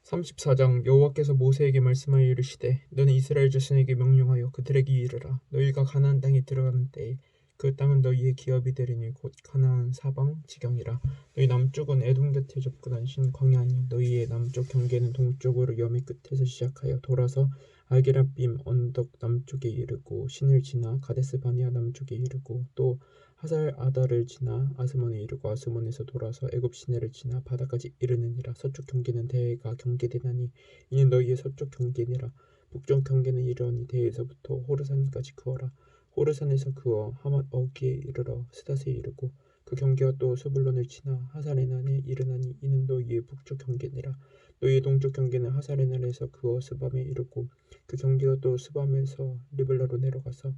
34장 여호와께서 모세에게 말씀하여 이르시되 너는 이스라엘 자손에게 명령하여 그들에게 이르라. 너희가 가나안 땅에 들어가는 때에 그 땅은 너희의 기업이 되리니 곧 가나안 사방 지경이라. 너희 남쪽은 에돔 곁에 접근한 신 광야니 너희의 남쪽 경계는 동쪽으로 여미 끝에서 시작하여 돌아서 알게라빔 언덕 남쪽에 이르고 신을 지나 가데스 바네아 남쪽에 이르고 또 하살 아달을 지나 아스몬에 이르고 아스몬에서 돌아서 애굽 시내를 지나 바다까지 이르느니라. 서쪽 경계는 대해가 경계되나니 이는 너희의 서쪽 경계니라. 북쪽 경계는 이러하니 대해에서부터 호르산까지 그어라. 호르산에서 그어 하맛 어기에 이르러 스닷에 이르고 그 경계와 또 스불론을 지나 하살에난에 이르나니 이는 너희의 북쪽 경계니라. 너희의 동쪽 경계는 하살에난에서 그어 스밤에 이르고 그 경계가 또 스밤에서 리블라로 내려가서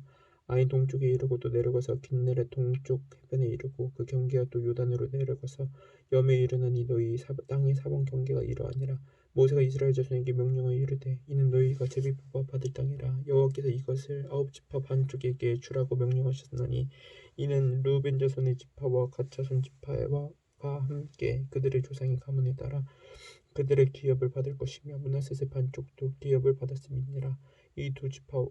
아인 동쪽에 이르고 또 내려가서 긴네렛 동쪽 해변에 이르고 그 경계가 또 요단으로 내려가서 염에 이르나니 너희 땅의 사방 경계가 이러하니라. 모세가 이스라엘 자손에게 명령하여 이르되 이는 너희가 제비 뽑아 받을 땅이라. 여호와께서 이것을 아홉 지파 반쪽에게 주라고 명령하셨나니 이는 르우벤 자손의 지파와 갓 자손 지파와 함께 그들의 조상의 가문에 따라 그들의 기업을 받을 것이며 므낫셋의 반쪽도 기업을 받았음이니라. 이 두 지파와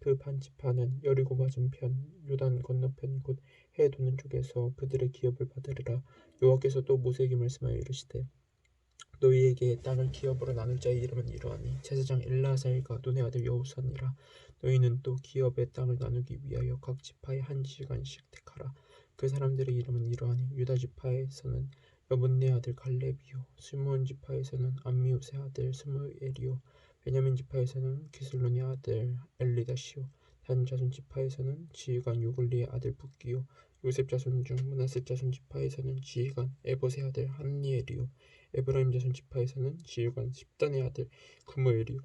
그 반 지파는 여리고 맞은편 요단 건너편 곧 해 도는 쪽에서 그들의 기업을 받으리라. 여호와께서 또 모세에게 말씀하여 이르시되 너희에게 땅을 기업으로 나눌 자의 이름은 이러하니 제사장 엘라살과 눈의 아들 여호산이라. 너희는 또 기업의 땅을 나누기 위하여 각 지파에 한 지간씩 택하라. 그 사람들의 이름은 이러하니 유다 지파에서는 여분네 아들 갈렙이요 스므온 지파에서는 암미우스의 아들 스무엘이요 베냐민 지파에서는 기슬론의 아들 엘리다시요 단 자손 지파에서는 지휘관 요글리의 아들 붓기요 요셉 자손 중 므낫세 자손 지파에서는 지휘관 에봇의 아들 한니엘이요 에브라임 자손 지파에서는 지휘관 십단의 아들 구무엘이요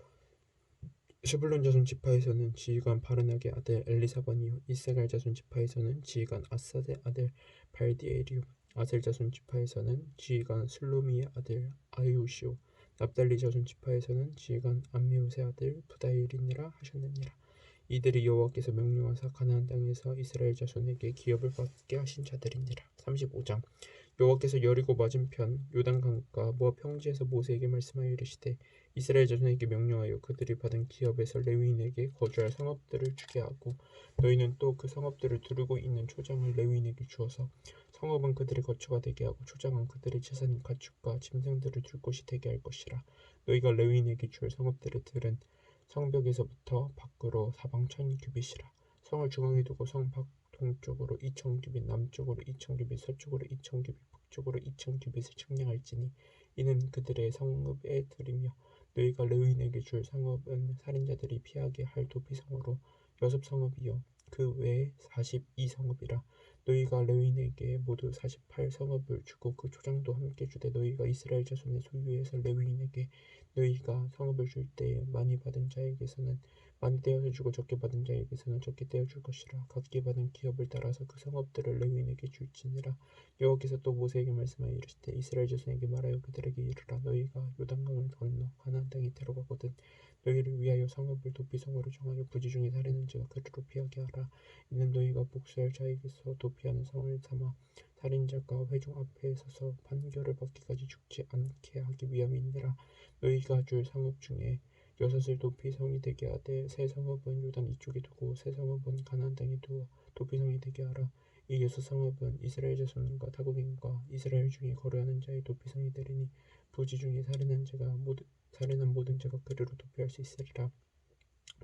스불론 자손 지파에서는 지휘관 바르낙의 아들 엘리사반이요 이세갈 자손 지파에서는 지휘관 아삿의 아들 발디엘이요 아셀 자손 지파에서는 지휘관 슬로미의 아들 아이우시오 납달리 자손 지파에서는 지휘관 암미우스의 아들 부다일이니라 하셨느니라. 이들이 여호와께서 명령하사 가나안 땅에서 이스라엘 자손에게 기업을 받게 하신 자들이니라. 35장 여호와께서 여리고 맞은편 요단강가 모압 평지에서 모세에게 말씀하여 이르시되 이스라엘 자손에게 명령하여 그들이 받은 기업에서 레위인에게 거주할 성읍들을 주게 하고 너희는 또 그 성읍들을 두르고 있는 초장을 레위인에게 주어서 성읍은 그들의 거처가 되게 하고 초장은 그들의 재산인 가축과 짐승들을 둘 곳이 되게 할 것이라. 너희가 레위인에게 줄 성읍들의 들은 성벽에서부터 밖으로 사방 1000규빗이라. 성을 중앙에 두고 성 밖 동쪽으로 2000규빗, 남쪽으로 2000규빗, 서쪽으로 2000규빗, 북쪽으로 2000규빗을 측량할지니 이는 그들의 성읍의 들이며 너희가 레위인에게 줄 성읍은 살인자들이 피하게 할 도피성으로 6성읍이요 그 외에 42성읍이라. 너희가 레위인에게 모두 48성읍을 주고 그 초장도 함께 주되 너희가 이스라엘 자손의 소유에서 레위인에게 너희가 성읍을 줄 때에 많이 받은 자에게서는 많이 떼어서 주고 적게 받은 자에게서는 적게 떼어 줄 것이라. 각기 받은 기업을 따라서 그 성읍들을 레위인에게 줄지니라. 여호와께서 또 모세에게 말씀하여 이르시되 이스라엘 자손에게 말하여 그들에게 이르라. 너희가 요단강을 건너 가나안 땅에 들어가거든 너희를 위하여 성읍을 도피성으로 정하여 부지 중에 살인한 자가 그리로 피하게 하라. 이는 너희가 복수할 자에게서 도피하는 성을 삼아 살인자가 회중 앞에 서서 판결을 받기까지 죽지 않게 하기 위함이니라. 너희가 줄 성읍 중에 6을 도피성이 되게 하되 세 성읍은 요단 이쪽에 두고 세 성읍은 가나안 땅에 두어 도피성이 되게 하라. 이 6성읍은 이스라엘 자손과 타국인과 이스라엘 중에 거류하는 자의 도피성이 되리니 부지 중에 살인한 모든 자가 그리로 도피할 수 있으리라.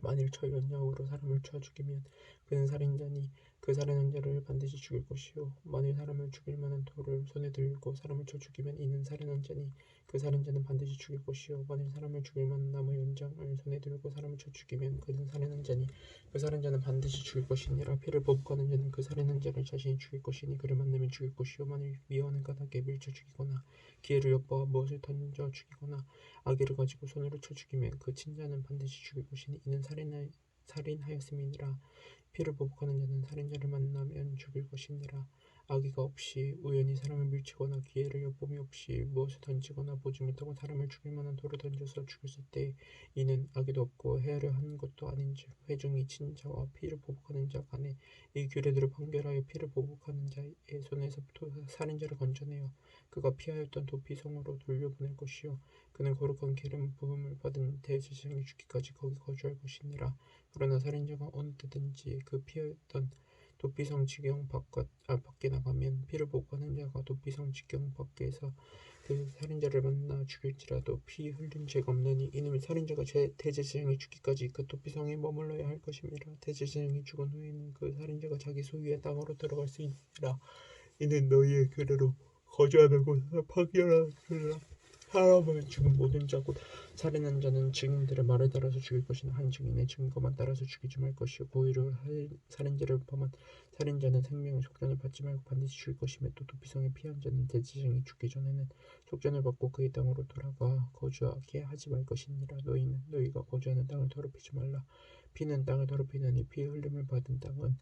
만일 연약으로 사람을 쳐 죽이면 그는 살인자니 그 살인한 자를 반드시 죽일 것이요 만일 사람을 죽일 만한 돌을 손에 들고 사람을 쳐 죽이면 이는 살인한 자니 그 살인자는 반드시 죽일 것이요 만일 사람을 죽일 만한 나무 연장을 손에 들고 사람을 쳐 죽이면 그는 살인한 자니 그 살인자는 반드시 죽일 것이니라. 피를 보복하는 자는 그 살인한 자를 자신이 죽일 것이니 그를 만나면 죽일 것이요 만일 미워하는 까닭에 밀쳐 죽이거나 기회를 엿보아 무엇을 던져 죽이거나 아기를 가지고 손으로 쳐 죽이면 그 친자는 반드시 죽일 것이니 이는 살인하였음이니라. 피를 보복하는 자는 살인자를 만나면 죽일 것이니라. 악의가 없이 우연히 사람을 밀치거나 기회를 엿봄이 없이 무엇을 던지거나 보지 못하고 사람을 죽일 만한 돌을 던져서 죽였을 때 이는 악의도 없고 헤아려 한 것도 아닌즉 회중이 친 자와 피를 보복하는 자 간에 이 규례들을 판결하여 피를 보복하는 자의 손에서부터 살인자를 건져내어 그가 피하였던 도피성으로 돌려보낼 것이요 그는 거룩한 기름 부음을 받은 대제사장이 죽기까지 거기 거주할 것이니라. 그러나 살인자가 어느 때든지 그 피하였던 도피성 지경 밖에 나가면 피를 보고하는 자가 도피성 지경 밖에서 그 살인자를 만나 죽일지라도 피 흘린 죄가 없느니 이는 살인자가 대제사장이 죽기까지 그 도피성에 머물러야 할 것임이라. 대제사장이 죽은 후에는 그 살인자가 자기 소유의 땅으로 들어갈 수 있느니라. 이는 너희의 규례로 거주하는 곳에서 판결하느니라. 사람을 죽은 모든 자 곧 살인한 자는 증인들의 말을 따라서 죽일 것이나 한 증인의 증거만 따라서 죽이지 말 것이요 고의로 살인죄를 범한 살인자는 생명의 속전을 받지 말고 반드시 죽일 것이며 또 도피성에 피한 자는 대제사장이 죽기 전에는 속전을 받고 그의 땅으로 돌아가 거주하게 하지 말 것이니라. 너희는 너희가 거주하는 땅을 더럽히지 말라. 피는 땅을 더럽히느니 피 흘림을 받은 땅은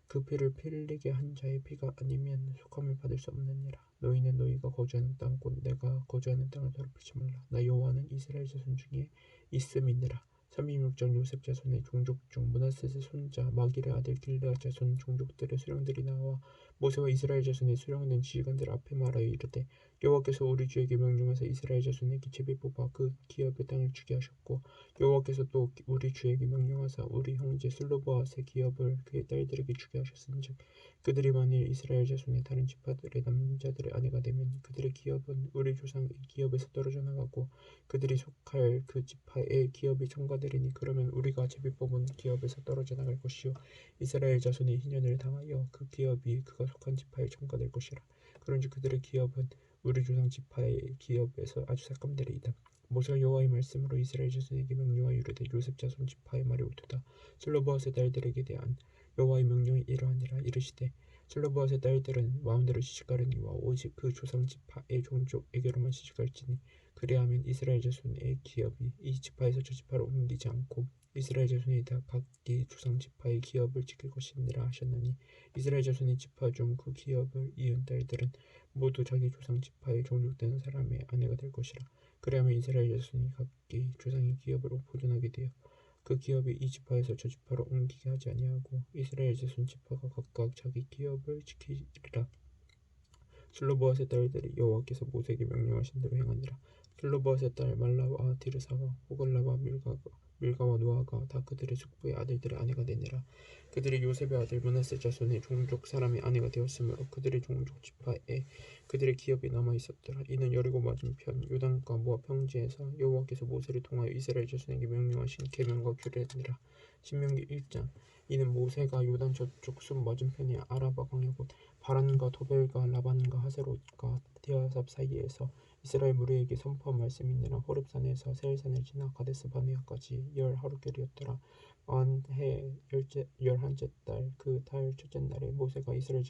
그 피를 흘리게 한 자의 피가 아니면 속함을 받을 수 없느니라. 너희는 너희가 거주하는 땅 곧 내가 거주하는 땅을 더럽히지 말라. 나 여호와는 이스라엘 자손 중에 있음이니라. 36장 요셉 자손의 종족 중 므낫세의 손자 마길의 아들 길르앗 자손 종족들의 수령들이 나와 모세와 이스라엘 자손의 수령된 지휘관들 앞에 말하여 이르되 여호와께서 우리 주에게 명령하사 이스라엘 자손에게 제비 뽑아 그 기업의 땅을 주게 하셨고 여호와께서 또 우리 주에게 명령하사 우리 형제 슬로보앗의 기업을 그의 딸들에게 주게 하셨은즉 그들이 만일 이스라엘 자손의 다른 지파들의 남자들의 아내가 되면 그들의 기업은 우리 조상의 기업에서 떨어져 나가고 그들이 속할 그 지파의 기업이 첨가되리니 그러면 우리가 제비 뽑은 기업에서 떨어져 나갈 것이요 이스라엘 자손의 희년을 당하여 그 기업이 그가 속한 지파에 첨가될 것이라. 그런즉 그들의 기업은 우리 조상 지파의 기업에서 아주 삭감되리이다. 모세가 여호와의 말씀으로 이스라엘 자손에게 명령하여 이르되 요셉 자손 지파의 말이 옳도다. 슬로보앗의 딸들에게 대한 여호와의 명령이 이러하니라. 이르시되 슬로보앗의 딸들은 마음대로 시집가려니와 오직 그 조상 지파의 종족에게로만 시집갈지니 그리하면 이스라엘 자손의 기업이 이 지파에서 저 지파로 옮기지 않고 이스라엘 자손이 다 각기 조상 지파의 기업을 지킬 것이니라 하셨나니 이스라엘 자손의 지파 중 그 기업을 이은 딸들은 모두 자기 조상 지파에 종족되는 사람의 아내가 될 것이라. 그리하면 이스라엘 자손이 각기 조상의 기업을 보존하게 되어 그 기업이 이 지파에서 저 지파로 옮기게 하지 아니하고 이스라엘 자손 지파가 각각 자기 기업을 지키리라. 슬로보앗의 딸들이 여호와께서 모세에게 명령하신 대로 행하니라. 슬로보앗의 딸 말라와 디르사와 호글라와 밀가와 노아가 다 그들의 숙부의 아들들의 아내가 되니라. 그들이 요셉의 아들 므낫세 자손의 종족 사람의 아내가 되었으므로 그들의 종족 지파에 그들의 기업이 남아 있었더라. 이는 여리고 맞은편 요단과 모압 평지에서 여호와께서 모세를 통하여 이스라엘 자손에게 명령하신 계명과 규례니라. 신명기 1장. 이는 모세가 요단 저쪽 숲 맞은편의 아라바 광야 곧 바란과 도벨과 라반과 하세롯과 디아삽 사이에서 이스라엘 무리에게 선포한 말씀이니라. 호렙산에서 세일산을 지나 가데스 바네아까지 10하루결이었더라. 만해 열한째 달 그 달 첫째 날에 모세가 이스라엘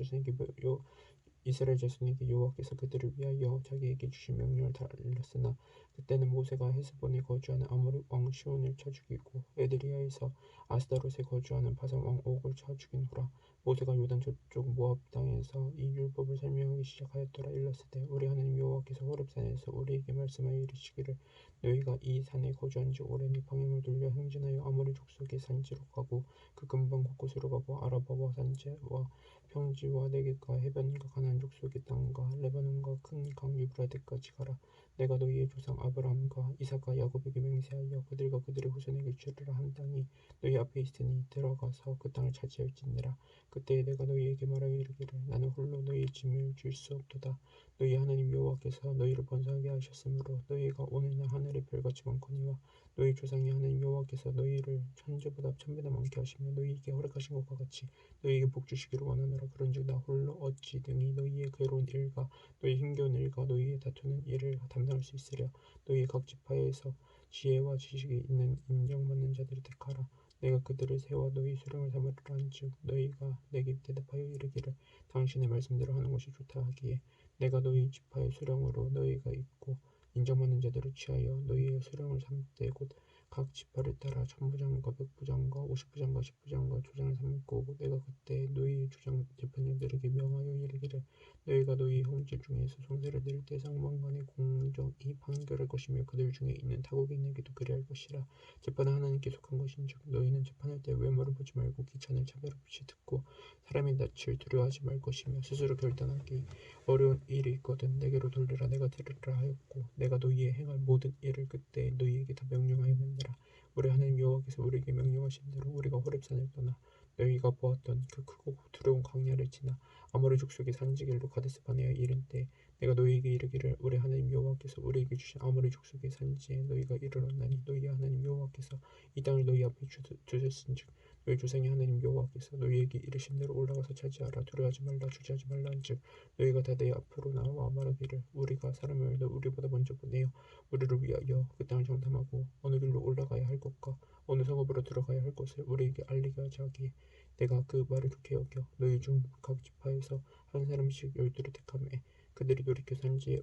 자손에게 여호와께서 그들을 위하여 자기에게 주신 명령을 달렸으나 그때는 모세가 헤스본에 거주하는 아모리 왕 시온을 쳐 죽이고 에드리아에서 아스다롯에 거주하는 바산 왕 옥을 쳐 죽인 후라. 모세가 요단 저쪽 모압 땅에서 이 율법을 설명하기 시작하였더라. 일렀으되 우리 하나님 여호와께서 호렙산에서 우리에게 말씀하여 이르시기를 너희가 이 산에 거주한 지 오래니 방향을 돌려 행진하여 아모리 족속의 산지로 가고 그 근방 곳곳으로 가고 아라바와 산지와 평지와 내게과 해변과 가나안 족속의 땅과 레바논과 큰 강 유브라데까지 가라. 내가 너희의 조상 아브라함과 이삭과 야곱에게 맹세하여 그들과 그들의 후손에게 주리라 한 땅이 너희 앞에 있으니 들어가서 그 땅을 차지할지니라. 그때에 내가 너희에게 말하여 이르기를 나는 홀로 너희의 짐을 줄 수 없도다. 너희 하나님 여호와께서 너희를 번성하게 하셨으므로 너희가 오늘날 하늘의 별같이 많거니와 너희 조상의 하나님 여호와께서 너희를 천주보다 천배나 많게 하시며 너희에게 허락하신 것과 같이 너희에게 복 주시기를 원하노라. 그런즉 나 홀로 어찌 능히 너희의 괴로운 일과 너희 힘겨운 일과 너희의 다투는 일을 담당할 수 있으랴. 너희 각 지파에서 지혜와 지식이 있는 인정받는 자들을 택하라. 내가 그들을 세워 너희 수령을 삼으리라 한즉 너희가 내게 대답하여 이르기를 당신의 말씀대로 하는 것이 좋다 하기에 내가 너희 지파의 수령으로 너희가 있고 인정받는 자들을 취하여 너희의 수령을 삼되 곧 각 지파를 따라 천부장과 백부장과 오십부장과 십부장과 조장을 삼고 내가 그때 너희 조장 재판장들에게 명하여 이르기를 너희가 너희 형제 중에서 송사를 내릴 때 상방간에 공정히 판결할 것이며 그들 중에 있는 타국인에게도 그리할 것이라. 재판은 하나님께 속한 것인즉 너희는 재판할 때 외모를 보지 말고 귀천을 차별 없이 듣고 사람의 낯을 두려워하지 말 것이며 스스로 결단하기 어려운 일이 있거든 내게로 돌리라. 내가 들으라 하였고 내가 너희의 행할 모든 일을 그때 너희에게 다 명령하였느니라. 우리 하나님 여호와께서 우리에게 명령하신 대로 우리가 호렙산을 떠나 너희가 보았던 그 크고 두려운 광야를 지나 아모리 족속의 산지길로 가데스 바네아에 이른 때 내가 너희에게 이르기를 우리 하나님 여호와께서 우리에게 주신 아모리 족속의 산지에 너희가 이르렀나니 너희 하나님 여호와께서 이 땅을 너희 앞에 두셨은즉 너희 조상의 하나님 여호와께서 너희에게 이르신 대로 올라가서 차지하라. 두려워하지 말라. 주저하지 말라 한즉 너희가 다 내 앞으로 나와 말하기를 우리가 사람을 우리보다 먼저 보내어 우리를 위하여 그 땅을 정탐하고 어느 길로 올라가야 할 것과 어느 성읍으로 들어가야 할 것을 우리에게 알리게 하자 하기에 내가 그 말을 좋게 여겨 너희 중 각 지파에서 한 사람씩 12를 택하매 그들이 돌이켜 산지에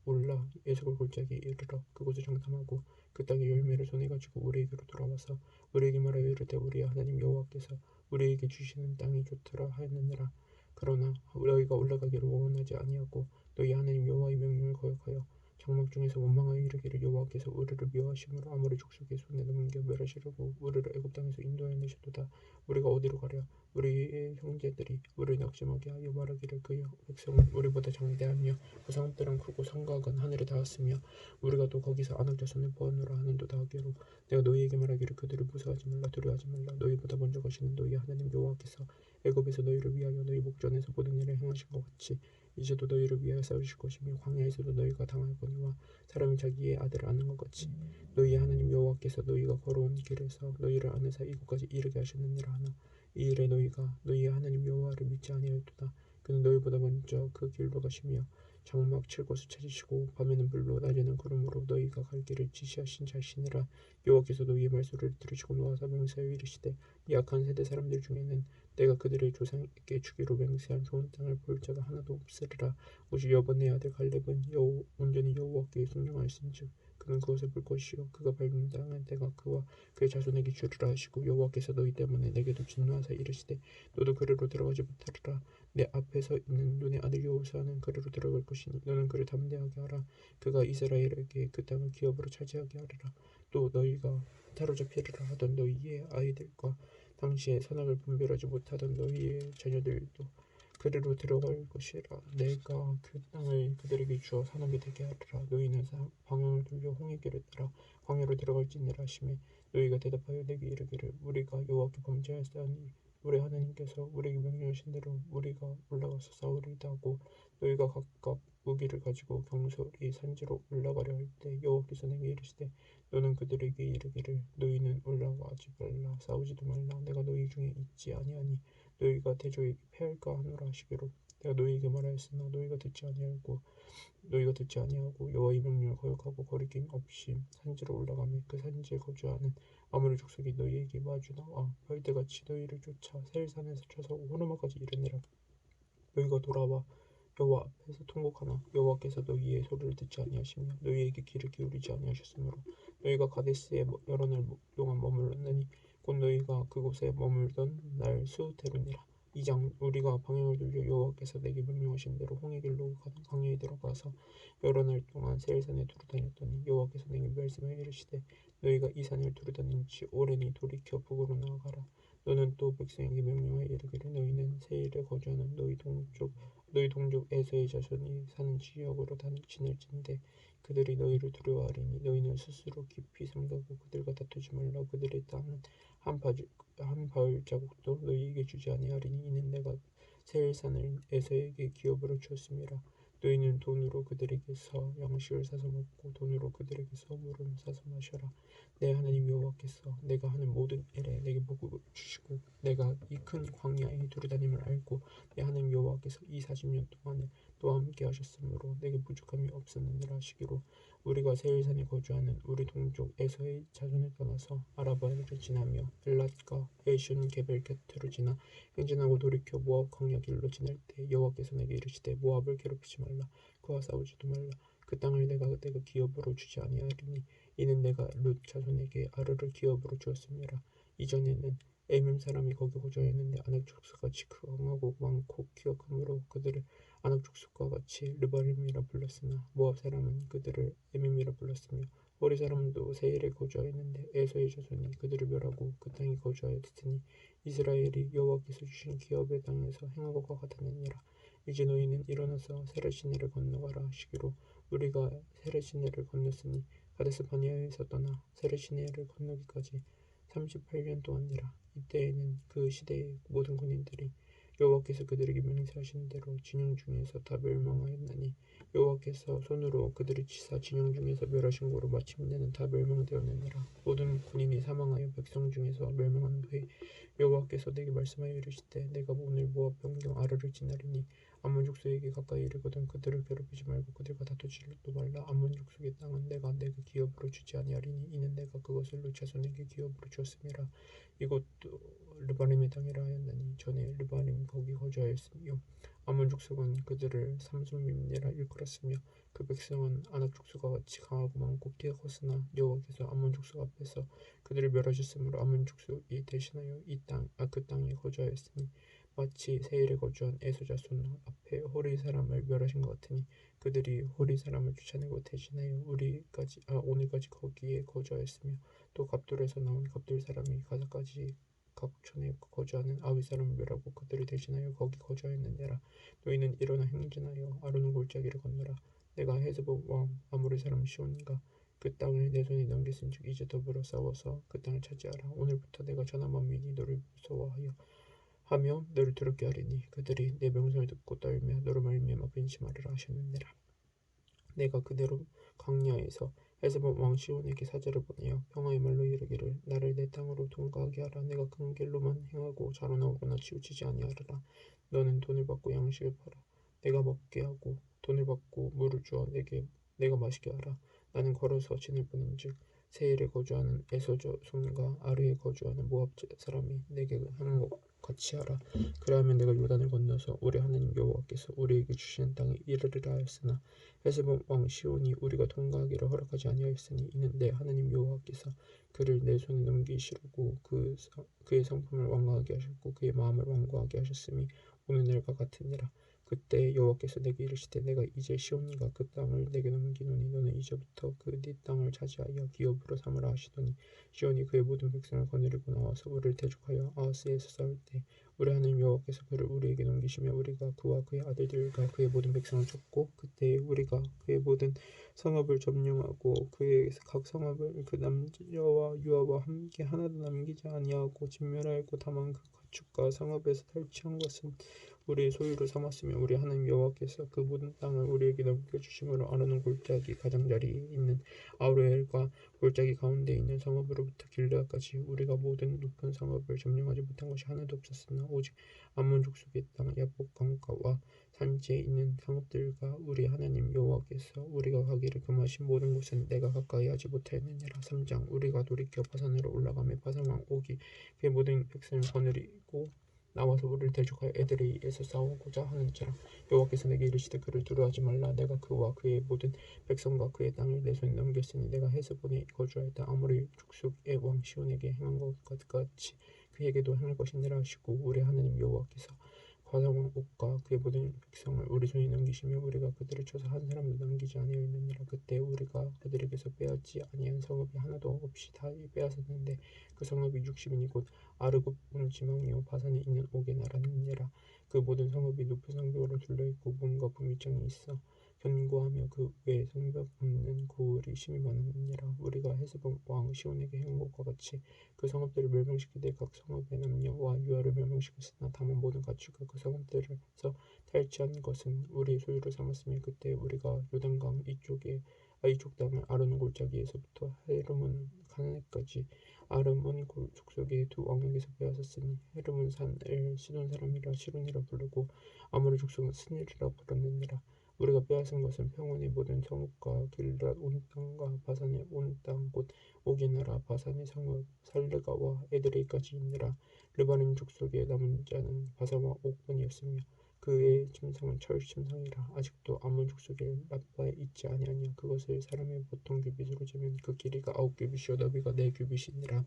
올라 에스골 골짜기에 이르러 그곳을 정탐하고 그 땅의 열매를 손에 가지고 우리에게로 돌아와서 우리에게 말하여 이르되 우리의 하나님 여호와께서 우리에게 주시는 땅이 좋더라 하였느니라. 그러나 너희가 올라가기를 원하지 아니하고 너희 하나님 여호와의 명령을 거역하여 장막 중에서 원망하여 이르기를 여호와께서 우리를 미워하심으로 아모리 족속의 손에 넘겨 멸하시려고 우리를 애굽 땅에서 인도하여 내셨도다. 우리가 어디로 가랴. 우리의 형제들이 우리를 낙심하게 하여 말하기를 그 백성은 우리보다 장대하며 그 성읍들은 크고 성곽은 하늘에 닿았으며 우리가 또 거기서 아낙 자손을 보았노라 하는도다 하기로 내가 너희에게 말하기를 그들을 무서워하지 말라. 두려워하지 말라. 너희보다 먼저 가시는 너희 하나님 여호와께서 애굽에서 너희를 위하여 너희 목전에서 모든 일을 행하신 것 같이 이제도 너희를 위하여 싸우실 것이며 광야에서도 너희가 당하거니와 사람이 자기의 아들을 아는 것 같이 너희의 하나님 여호와께서 너희가 걸어온 길에서 너희를 아느사 이곳까지 이르게 하셨느니라 하나 이 일에 너희가 너희의 하나님 여호와를 믿지 아니하였도다. 그는 너희보다 먼저 그 길로 가시며 장막 칠 곳을 찾으시고 밤에는 불로 낮에는 구름으로 너희가 갈 길을 지시하신 자시니라. 여호와께서 너희의 말소리를 들으시고 노하사 명세하여 이르시되 이 악한 세대 사람들 중에는 내가 그들의 조상에게 주기로 맹세한 좋은 땅을 볼 자가 하나도 없으리라. 오직 여본의 아들 갈렙은 온전히 여호와께 순종하였은즉 그는 그것을 볼 것이요 그가 밟는 땅은 내가 그와 그의 자손에게 주리라 하시고 여호와께서 너희 때문에 내게도 진노하사 이르시되 너도 그리로 들어가지 못하리라. 내 앞에서 있는 눈의 아들 여호수아는 그리로 들어갈 것이니 너는 그를 담대하게 하라. 그가 이스라엘에게 그 땅을 기업으로 차지하게 하리라. 또 너희가 사로잡히리라 하던 너희의 아이들과 당시에 선악을 분별하지 못하던 너희의 자녀들도 그리로 들어갈 것이라. 내가 그 땅을 그들에게 주어 산업이 되게 하리라. 너희는 방향을 돌려 홍해 길을 따라 광야로 들어갈지니라 하시매 너희가 대답하여 내게 이르기를 우리가 여호와께 범죄하였사오니 우리 하나님께서 우리에게 명령하신 대로 우리가 올라가서 싸우리이다 하고 너희가 각각 무기를 가지고 경솔히 산지로 올라가려 할 때 여호와께서 내게 이르시되 너는 그들에게 이르기를 너희는 올라가지 말라. 싸우지도 말라. 내가 너희 중에 있지 아니하니 너희가 대적에게 패할까 하노라 하시기로 내가 너희에게 말하였으나 너희가 듣지 아니하고 여호와의 명령을 거역하고 거리낌 없이 산지로 올라가매 그 산지에 거주하는 아모리 족속이 너희에게 마주 나와 벌떼같이 너희를 쫓아 세일산에서 쳐서고 호르마까지 이르니라. 너희가 돌아와 여호와 앞에서 통곡하나 여호와께서 너희의 소리를 듣지 아니하시며 너희에게 귀를 기울이지 아니하셨으므로 너희가 가데스에 여러 날 동안 머물렀느니 곧 너희가 그곳에 머물던 날 수대로니라. 2장 우리가 방향을 돌려 여호와께서 내게 명령하신 대로 홍해길로 가는 광야에 들어가서 여러 날 동안 세일산에 두루 다녔더니 여호와께서 내게 말씀하여 이르시되 너희가 이 산을 두루 다닌 지 오래니 돌이켜 북으로 나아가라. 너는 또 백성에게 명령하여 이르기를 너희는 세일에 거주하는 너희 동족 에서의 자손이 사는 지역으로 지낼진대 그들이 너희를 두려워하리니 너희는 스스로 깊이 생각하고 그들과 다투지 말라. 그들의 땅은 한 발자국도 너희에게 주지 아니하리니 이는 내가 세일산을 에서에게 기업으로 주었음이라. 너희는 돈으로 그들에게서 양식을 사서 먹고 돈으로 그들에게서 물을 사서 마셔라. 내 하나님 여호와께서 내가 하는 모든 일에 내게 복을 주시고 내가 이 큰 광야에 두루다님을 알고 내 하나님 여호와께서 이 40년 동안에 또와 함께 하셨으므로 내게 부족함이 없었느니라 하시기로 우리가 세일산에 거주하는 우리 동족 에서의 자손을 떠나서 아라바를 지나며 엘랏과 에슌 게벨 곁으로 지나 행진하고 돌이켜 모압 광야 길로 지날 때 여호와께서 내게 이르시되 모압을 괴롭히지 말라. 그와 싸우지도 말라. 그 땅을 내가 기업으로 주지 아니하리니 이는 내가 룻 자손에게 아르를 기업으로 주었음이라. 이전에는 에밈 사람이 거기 거주하였는데 아낙 족속과 같이 강하고 많고 기억함으로 그들을 아낙 족속과 같이 르바림이라 불렀으나 모압 사람은 그들을 에밈이라 불렀으며 호리 사람도 세일에 거주하였는데 에서의 자손이 그들을 멸하고 그 땅에 거주하였으니 이스라엘이 여호와께서 주신 기업의 땅에서 행한 것과 같았느니라. 이제 너희는 일어나서 세렛시내를 건너가라 하시기로 우리가 세렛시내를 건넜으니 가데스 바네아에서 떠나 세렛시내를 건너기까지 38년 동안이라. 이때에는 그 시대의 모든 군인들이 여호와께서 그들에게 맹세하신 대로 진영 중에서 다 멸망하였나니 여호와께서 손으로 그들을 치사 진영 중에서 멸하신 고로 마침내는 다 멸망되었느니라. 모든 군인이 사망하여 백성 중에서 멸망한 후에 여호와께서 내게 말씀하여 이르시되 내가 오늘 모압 변경 아르를 지나리니 암몬 족속에게 가까이 이르거든 그들을 괴롭히지 말고 그들과 다투지도 말라. 암몬 족속의 땅은 내가 내게 기업으로 주지 아니하리니 이는 내가 그것을 룻 자손에게 기업으로 주었음이라. 이것도 르바림의 땅이라 하였나니 전에 르바림 거기 거주하였으며 암몬 족속은 그들을 삼손민이라 일컬었으며 그 백성은 아낙 족속과 같이 강하고 많고 뛰어컸으나 여호와께서 암몬 족속 앞에서 그들을 멸하셨으므로 암몬 족속이 대신하여 그 땅에 거주하였으니 마치 세일에 거주한 에서 자손 앞에 호리 사람을 멸하신 것 같으니 그들이 호리 사람을 쫓아내고 대신하여 오늘까지 거기에 거주하였으며 또 갑돌에서 나온 갑돌 사람이 가사까지 각촌에 거주하는 아위 사람을 멸하고 그들을 대신하여 거기 거주하였느니라. 너희는 일어나 행진하여 아르논 골짜기를 건너라. 내가 헤스본 왕 아모리 사람 시온과 그 땅을 내 손에 넘겼은즉 이제 더불어 싸워서 그 땅을 차지하라. 오늘부터 내가 전한 만민이 너를 무서워하여 너를 두렵게 하리니 그들이 내 명령을 듣고 떨며 너로 말미암아 근심하리라 하셨느니라. 내가 그대로 광야에서 헤스본 왕 시온에게 사절을 보내어 평화의 말로 이르기를 나를 내 땅으로 통과하게 하라. 내가 큰 길로만 행하고 자로나오거나 치우치지 아니하리라. 너는 돈을 받고 양식을 팔아 내가 먹게 하고 돈을 받고 물을 주어 내가 마시게 하라. 나는 걸어서 지낼 뿐인즉 세일에 거주하는 에서 자손과 아르에 거주하는 모압 사람이 내게 하는 것 같이 하라. 그리하면 내가 요단을 건너서 우리 하나님 여호와께서 우리에게 주시는 땅에 이르리라 하였으나 헤스본 왕 시온이 우리가 통과하기를 허락하지 아니하였으니 이는 내 하나님 여호와께서 그를 내 손에 넘기시려고 그의 성품을 완고하게 하셨고 그의 마음을 완고하게 하셨음이 오늘날과 같으니라. 그때 여호와께서 내게 이르시되 내가 이제 시온과 그 땅을 내게 넘기노니 너는 이제부터 그 네 땅을 차지하여 기업으로 삼으라 하시더니 시온이 그의 모든 백성을 거느리고 나와서 우리를 대적하여 아하스에서 싸울 때 우리 하나님 여호와께서 그를 우리에게 넘기시며 우리가 그와 그의 아들들과 그의 모든 백성을 쳤고 그때에 우리가 그의 모든 성읍을 점령하고 그의 각 성읍을 그 남자와 유아와 함께 하나도 남기지 아니하고 진멸하였고 다만 그 가축과 성읍에서 탈취한 것은 우리의 소유로 삼았으며 우리 하나님 여호와께서 그 모든 땅을 우리에게 넘겨주심으로 아르논 골짜기 가장자리에 있는 아로엘과 골짜기 가운데 있는 성읍으로부터 길르앗까지 우리가 모든 높은 성읍을 점령하지 못한 것이 하나도 없었으나 오직 암몬 족속의 땅 야복 강가와 산지에 있는 성읍들과 우리 하나님 여호와께서 우리가 가기를 금하신 모든 곳은 내가 가까이 하지 못하였느니라. 3장 우리가 돌이켜 바산으로 올라가며 바산왕 옥이 그의 모든 백성을 거느리고 나와서 우리를 대적하여 에드레이에서 싸우고자 하는지라. 여호와께서 내게 이르시되 그를 두려워하지 말라. 내가 그와 그의 모든 백성과 그의 땅을 내 손에 넘겼으니 내가 헤스본에 거주하였던 아모리 족속의 왕 시온에게 행한 것 같이 그에게도 행할 것이니라 하시고 우리 하나님 여호와께서 바산왕 옥과 그의 모든 백성을 우리 손에 넘기시며 우리가 그들을 쳐서 한 사람도 남기지 아니하였느니라. 그때 우리가 그들에게서 빼앗지 아니한 성읍이 하나도 없이 다 빼앗았는데 그 성읍이 60인이 곧 아르곱 온 지방이요 바산에 있는 옥의 나라니라. 그 모든 성읍이 높은 성벽으로 둘러있고 문과 분미장이 있어 견고하며 그 외에 성벽 없는 고을이 심히 많으니라. 우리가 헤스본 왕 시온에게 행한 것과 같이 그 성읍들을 멸망시키되 각 성읍의 남녀와 유아를 멸망시켰으나 다만 모든 가축과 그 성읍들에서 탈취한 것은 우리의 소유로 삼았으며 그때 우리가 요단강 이쪽 땅을 아르논 골짜기에서부터 헤르몬 가나안까지 아르몬 족속의 두 왕에게서 빼앗았으니 헤르몬 산을 시돈 사람이라 시론이라 부르고 아모리 족속은 스닐이라 불렀느니라. 우리가 빼앗은 것은 평원의 모든 성읍과 길르앗 온 땅과 바산의 온 땅 곧 옥의 나라 바산의 성읍 살르가와 에드레이까지이니라. 르바님 족속의 남은 자는 바산과 옥뿐이었으며 그의 침상은 철 침상이라. 아직도 아몬 족속의 라빠에 있지 아니하냐. 그것을 사람의 보통 규빗으로 재면 그 길이가 9규빗이요 너비가 4규빗이니라.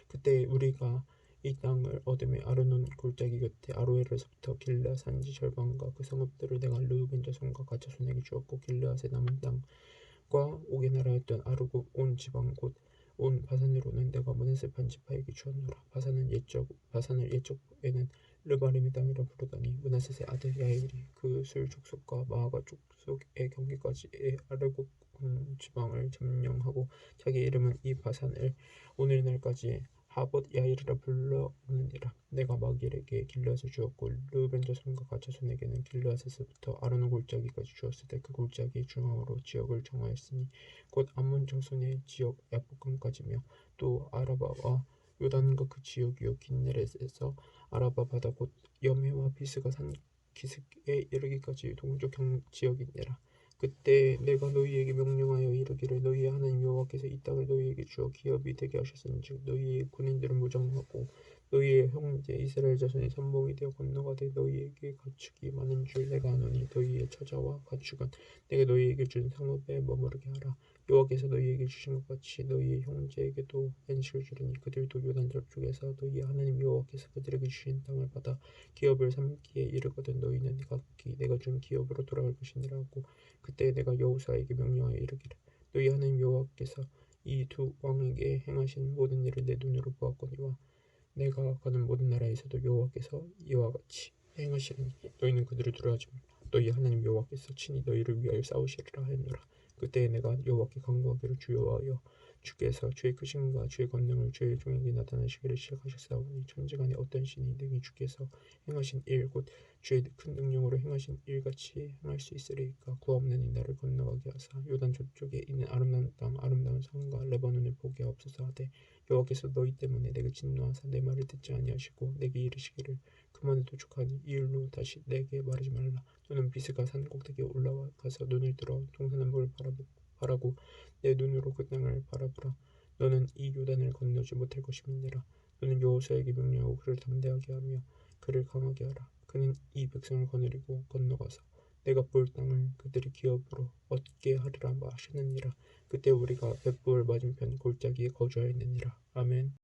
그때 우리가 이 땅을 얻음에 아르논 골짜기 곁에 아로에르서부터 길르앗 산지 절반과 그 성읍들을 내가 르우벤 자손과 갓 자손에게 주었고, 길르앗의 남은 땅과 옥의 나라였던 아르고 온 지방 곧 온 바산으로는 내가 므낫세 반지파에게 주었노라. 바산을 옛적에는 르바림의 땅이라 부르더니 므낫세의 아들 야일이 그 술 족속과 마아가 족속의 경계까지의 아르고 온 지방을 점령하고 자기 이름은 이 바산을 오늘날까지 하봇 야이르라 불러오느니라. 내가 마길에게 길르앗을 주었고 르우벤 자손과 갓 자손에게는 길르앗에서부터 아르논 골짜기까지 주었을 때 그 골짜기 중앙으로 지역을 정하였으니 곧 암몬 자손의 지역 야복강까지며 또 아라바와 요단과 그 지역이요 긴네렛에서 아라바 바다 곧 여메와 비스가 산 기슭에 이르기까지 동쪽 지역이니라. 그때 내가 너희에게 명령하여 이르기를 너희의 하나님 여호와께서 이 땅을 너희에게 주어 기업이 되게 하셨은즉 너희의 군인들은 무장하고 너희의 형제 이스라엘 자손이 선봉이 되어 건너가되 너희에게 가축이 많은 줄 내가 아노니 너희의 처자와 가축은 내가 너희에게 준 성읍에 머무르게 하라. 여호와께서 너희에게 주신 것 같이 너희의 형제에게도 안식을 주리니 그들도 요단 저쪽에서 너희의 하나님 여호와께서 그들에게 주신 땅을 받아 기업을 삼기에 이르거든 너희는 각기 내가 준 기업으로 돌아갈 것이니라 하고, 그때 내가 여호수아에게 명령하여 이르기를 너희 하나님 여호와께서 이 두 왕에게 행하신 모든 일을 내 눈으로 보았거니와 내가 가는 모든 나라에서도 여호와께서 이와 같이 행하시리니 너희는 그들을 두려워하지 말라. 너희 하나님 여호와께서 친히 너희를 위하여 싸우시리라 하였노라. 그때 내가 여호와께 간구하기를 주여하여 주께서 주의 크심과 주의 권능을 주의 종에게 나타내시기를 시작하셨사오니 천지간에 어떤 신이 능히 주께서 행하신 일 곧 주의 큰 능력으로 행하신 일같이 행할 수 있으리이까. 구 없는 이 나를 건너가게 하사 요단 저쪽에 있는 아름다운 땅 아름다운 산과 레바논을 보게 하옵소서 하되 여호와께서 너희 때문에 내게 진노하사 내 말을 듣지 아니하시고 내게 이르시기를 그만에 도축하니 이 일로 다시 내게 말하지 말라. 너는 비스가 산 꼭대기에 올라가서 눈을 들어 동서남북을 바라고 내 눈으로 그 땅을 바라보라. 너는 이 요단을 건너지 못할 것임이니라. 너는 여호수아에게 명령하고 그를 담대하게 하며 그를 강하게 하라. 그는 이 백성을 거느리고 건너가서 내가 볼 땅을 그들이 기업으로 얻게 하리라 하셨느니라. 그때 우리가 벳부을 맞은편 골짜기에 거주하였느니라. 아멘.